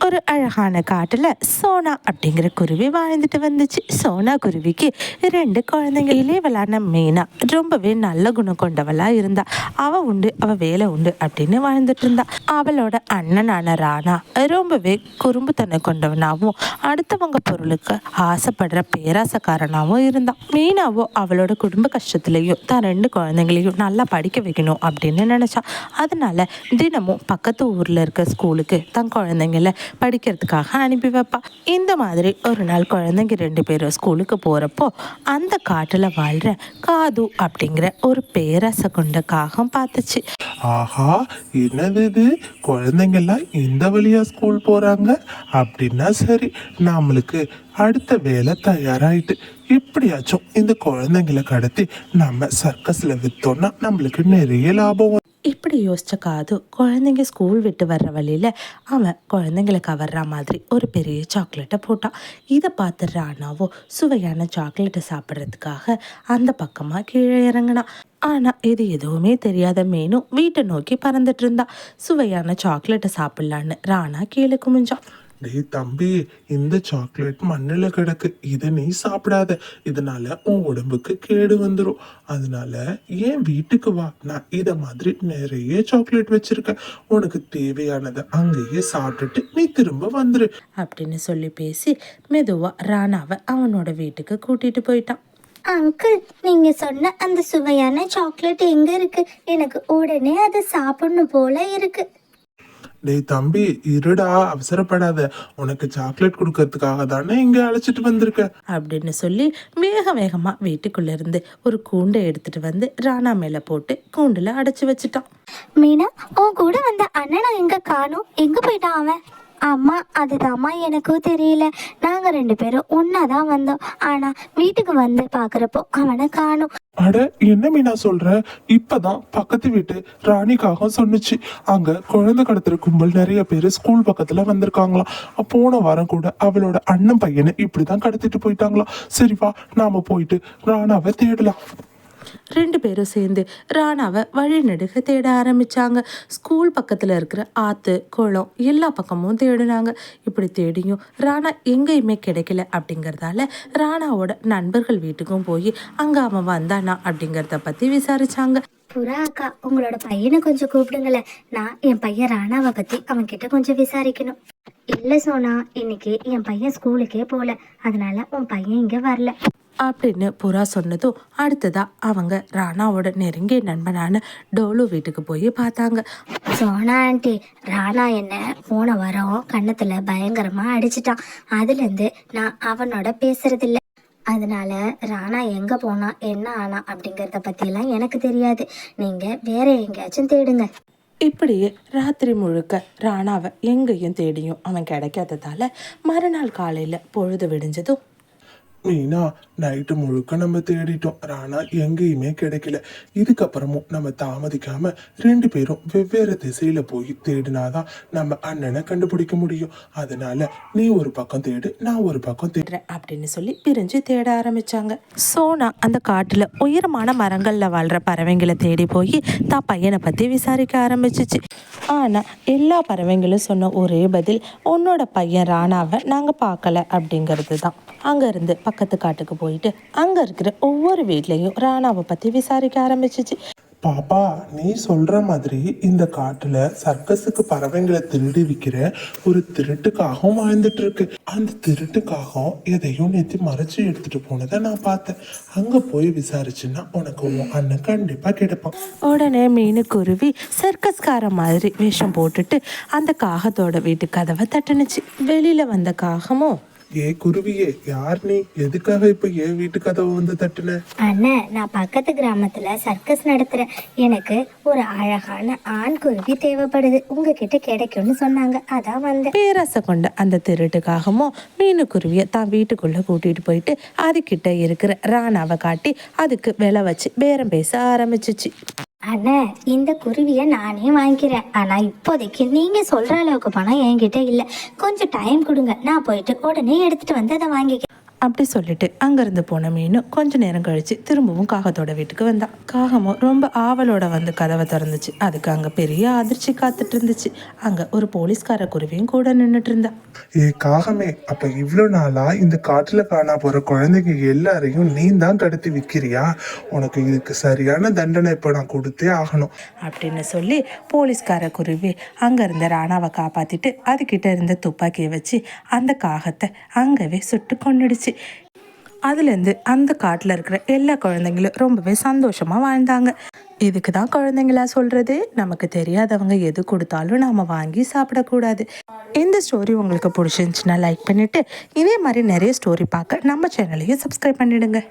ஒரு அழகான காட்டுல சோனா அப்படிங்கிற குருவி வாழ்ந்துட்டு வந்துச்சு. சோனா குருவிக்கு 2 குழந்தைங்களிலே விளாட்ன மீனா ரொம்பவே நல்ல குணம் கொண்டவளா இருந்தா. அவ உண்டு அவ வேலை உண்டு அப்படின்னு வாழ்ந்துட்டு இருந்தா. அவளோட அண்ணனான ராணா ரொம்பவே குறும்புத்தனம் கொண்டவனாகவும் அடுத்தவங்க பொருளுக்கு ஆசைப்படுற பேராசக்காரனாகவும் இருந்தான். மீனாவோ அவளோட குடும்ப கஷ்டத்துலையும் தான் 2 குழந்தைங்களையும் நல்லா படிக்க வைக்கணும் அப்படின்னு நினைச்சா. அதனால தினமும் பக்கத்து ஊர்ல இருக்க ஸ்கூலுக்கு தன் குழந்தைங்கள படிக்கிறதுக்காக அனுப்பி வைப்பா. இந்த மாதிரி ஒரு நாள் குழந்தைங்க 2 பேரும் ஸ்கூலுக்கு போறப்போ அந்த காட்டுல வாழ்ற காது அப்படிங்கிற ஒரு பேராசை கொண்ட காகம் பார்த்துச்சு. ஆஹா, என்னது இது? குழந்தைங்கெல்லாம் இந்த வழியா ஸ்கூல் போறாங்க அப்படின்னா சரி, நம்மளுக்கு அடுத்த வேலை தயாராயிட்டு. எப்படியாச்சும் இந்த குழந்தைங்களை கடத்தி நம்ம சர்க்கஸ்ல வித்தோம்னா நம்மளுக்கு நிறைய லாபம். இப்படி யோசிச்ச காது குழந்தைங்க ஸ்கூல் விட்டு வர்ற வழியில அவன் குழந்தைங்களை கவர்ற மாதிரி ஒரு பெரிய சாக்லேட்டை போட்டான். இதை பார்த்து ராணாவோ சுவையான சாக்லேட்டை சாப்பிட்றதுக்காக அந்த பக்கமா கீழே இறங்கினான். ஆனா இது எதுவுமே தெரியாத மீனும் வீட்டை நோக்கி பறந்துட்டு இருந்தா. சுவையான சாக்லேட்டை சாப்பிடலான்னு ராணா கீழே குமிஞ்சான். டேய் தம்பி, இந்த சாக்லேட் மண்ணில் கிடக்கு, இதை நீ சாப்பிடாத, இதனால உன் உடம்புக்கு கேடு வந்துடும். அதனால ஏன் வீட்டுக்கு வா, நான் இதை மாதிரி நிறைய சாக்லேட் வச்சிருக்கேன், உனக்கு தேவையானதை அங்கேயே சாப்பிட்டுட்டு நீ திரும்ப வந்துரு அப்படின்னு சொல்லி பேசி மெதுவா ராணாவை அவனோட வீட்டுக்கு கூட்டிட்டு போயிட்டான். அங்கிள், நீங்க சொன்ன அந்த சுவையான சாக்லேட் எங்க இருக்கு? எனக்கு உடனே அதை சாப்பிடணும் போல இருக்கு. டேய் தம்பி, இருடா, அவசரப்படாத, உனக்கு சாக்லேட் கொடுக்கறதுக்காக தானே இங்க அழைச்சிட்டு வந்திருக்க அப்படின்னு சொல்லி வேகமா வீட்டுக்குள்ள இருந்து ஒரு கூண்டை எடுத்துட்டு வந்து ராணா மேல போட்டு கூண்டுல அடைச்சு வச்சுட்டான். மீனா, உன் கூட வந்த அண்ணனை எங்க காணோம்? எங்க போயிட்டான் அவன்? அம்மா, அதுதாம்மா எனக்கும் தெரியல. நாங்க 2 பேரும் ஒன்னாதான் வந்தோம். ஆனா வீட்டுக்கு வந்து பாக்குறப்போ அவனை காணோம். அட, என்ன மீனா சொல்ற? இப்பதான் பக்கத்து வீட்டு ராணிக்காக சொன்னுச்சு, அங்க குழந்தை கடத்துற கும்பல் நிறைய பேரு ஸ்கூல் பக்கத்துல வந்திருக்காங்களாம். போன வாரம் கூட அவளோட அண்ணன் பையனை இப்படிதான் கடத்திட்டு போயிட்டாங்களாம். சரி வா, நாம போயிட்டு ராணாவை தேடலாம். 2 பேரும் சேர்ந்து ராணாவை வழி நெடுக தேட ஆரம்பிச்சாங்க. ஸ்கூல் பக்கத்துல இருக்கிற ஆத்து குளம் எல்லா பக்கமும் தேடினாங்க. இப்படி தேடியும் ராணா எங்கேயுமே கிடைக்கல. அப்படிங்கறதால ராணாவோட நண்பர்கள் வீட்டுக்கும் போய் அங்க அவன் வந்தானா அப்படிங்கறத பத்தி விசாரிச்சாங்க. புறா அக்கா, உங்களோட பையனை கொஞ்சம் கூப்பிடுங்களேன். நான் என் பையன் ராணாவை பத்தி அவன் கிட்ட கொஞ்சம் விசாரிக்கணும். இல்ல சோனா, இன்னைக்கு என் பையன் ஸ்கூலுக்கே போல, அதனால உன் பையன் இங்க வரல அப்படின்னு புறா சொன்னதும் அடுத்ததா அவங்க ராணாவோட நெருங்கிய நண்பனான டோலு வீட்டுக்கு போய் பார்த்தாங்க. சோனா ஆண்டி, ராணா என்ன போன வாரம் கன்னத்துல பயங்கரமா அடிச்சிட்டான். அதுல இருந்து நான் அவனோட பேசுறதில்ல. அதனால ராணா எங்க போனா என்ன ஆனா அப்படிங்கறத பத்தி எல்லாம் எனக்கு தெரியாது. நீங்க வேற எங்கேயாச்சும் தேடுங்க. இப்படியே ராத்திரி முழுக்க ராணாவை எங்கேயும் தேடியும் அவன் கிடைக்காததால மறுநாள் காலையில பொழுது விடிஞ்சதும், மீனா, நைட்டு முழுக்க நம்ம தேடிட்டோம், ராணா எங்கேயுமே கிடைக்கல. இதுக்கப்புறமும் நம்ம தாமதிக்காம 2 பேரும் வெவ்வேறு திசையில போய் தேடினாதான் நம்ம அண்ணனை கண்டுபிடிக்க முடியும். அதனால நீ ஒரு பக்கம் தேடு, நான் ஒரு பக்கம் தேடுறேன் அப்படின்னு சொல்லி பிரிஞ்சு தேட ஆரம்பிச்சாங்க. சோனா அந்த காட்டுல உயரமான மரங்கள்ல வாழ்ற பறவைங்களை தேடி போய் தான் பையனை பத்தி விசாரிக்க ஆரம்பிச்சிச்சு. ஆனா எல்லா பறவைங்களும் சொன்ன ஒரே பதில், உன்னோட பையன் ராணாவை நாங்க பார்க்கல அப்படிங்கிறது தான். அங்க இருந்து பக்கத்து காட்டுக்கு போயிட்டு அங்க இருக்கிற ஒவ்வொரு வீட்லயும் ராணாவை பத்தி விசாரிக்க ஆரம்பிச்சிச்சு. பாப்பா, நீ சொல்ற மாதிரி இந்த காட்டுல சர்க்கஸுக்கு பறவைங்களை திருடி விற்கிற ஒரு திருட்டுக்காகவும் வாழ்ந்துட்டு இருக்கு. அந்த திருட்டுக்காகவும் எதையும் நேற்று மறைச்சு எடுத்துட்டு போனதை நான் பார்த்தேன். அங்க போய் விசாரிச்சுன்னா உனக்கு உன் அண்ணன் கண்டிப்பா கிடைப்பான். உடனே மீனுக்குருவி சர்க்கஸ்கார மாதிரி வேஷம் போட்டுட்டு அந்த காகத்தோட வீட்டு கதவை தட்டுனுச்சு. வெளியில வந்த காகமும், ஏ குருவியே, யார் நீ? எதுக்காக இப்ப என் வீட்டு கதவை வந்து தட்டுன? அண்ணன், நான் பக்கத்து கிராமத்துல சர்க்கஸ் நடத்துறேன். எனக்கு ஒரு அழகான ஆண் குருவி தேவைப்படுது, உங்ககிட்ட கிடைக்கும்னு சொன்னாங்க, அதான் வந்தேன். பேராசை கொண்ட அந்த திருட்டுக்காகவும் மீனுக்குருவியை தான் வீட்டுக்குள்ள கூட்டிட்டு போயிட்டு அதுகிட்ட இருக்கிற ராணாவை காட்டி அதுக்கு விலை வச்சு பேரம் பேச ஆரம்பிச்சிச்சு. அண்ணே, இந்த குருவியை நானே வாங்கிக்கிறேன். ஆனா இப்போதைக்கு நீங்க சொல்ற அளவுக்கு பணம் என்கிட்ட இல்லை. கொஞ்சம் டைம் கொடுங்க, நான் போயிட்டு உடனே எடுத்துட்டு வந்து அதை வாங்கிக்கிறேன். அப்படி சொல்லிட்டு அங்கேருந்து போன மீனு கொஞ்ச நேரம் கழிச்சு திரும்பவும் காகத்தோட வீட்டுக்கு வந்தான். காகமும் ரொம்ப ஆவலோட வந்து கதவை திறந்துச்சு. அதுக்கு அங்கே பெரிய அதிர்ச்சி காத்துட்டு இருந்துச்சு. அங்கே ஒரு போலீஸ்கார குருவியும் கூட நின்றுட்டு இருந்தா. ஏ காகமே, அப்ப இவ்வளவு நாளா இந்த காட்டுல காணா போற குழந்தைங்க எல்லாரையும் நீ தான் கடத்தி விக்கிறியா? உனக்கு இதுக்கு சரியான தண்டனை இப்ப நான் கொடுத்தே ஆகணும் அப்படின்னு சொல்லி போலீஸ்கார குருவி அங்கேருந்து ராணாவை காப்பாற்றிட்டு அதுக்கிட்ட இருந்த துப்பாக்கியை வச்சு அந்த காகத்தை அங்கவே சுட்டு கொண்டுடுச்சு. அதுலேருந்து அந்த காட்டில் இருக்கிற எல்லா குழந்தைங்களும் ரொம்பவே சந்தோஷமாக வாழ்ந்தாங்க. இதுக்கு தான் குழந்தைங்களா சொல்கிறது, நமக்கு தெரியாதவங்க எது கொடுத்தாலும் நாம் வாங்கி சாப்பிடக்கூடாது. இந்த ஸ்டோரி உங்களுக்கு பிடிச்சிருந்துச்சுன்னா லைக் பண்ணிவிட்டு இதே மாதிரி நிறைய ஸ்டோரி பார்க்க நம்ம சேனலையும் சப்ஸ்கிரைப் பண்ணிவிடுங்க.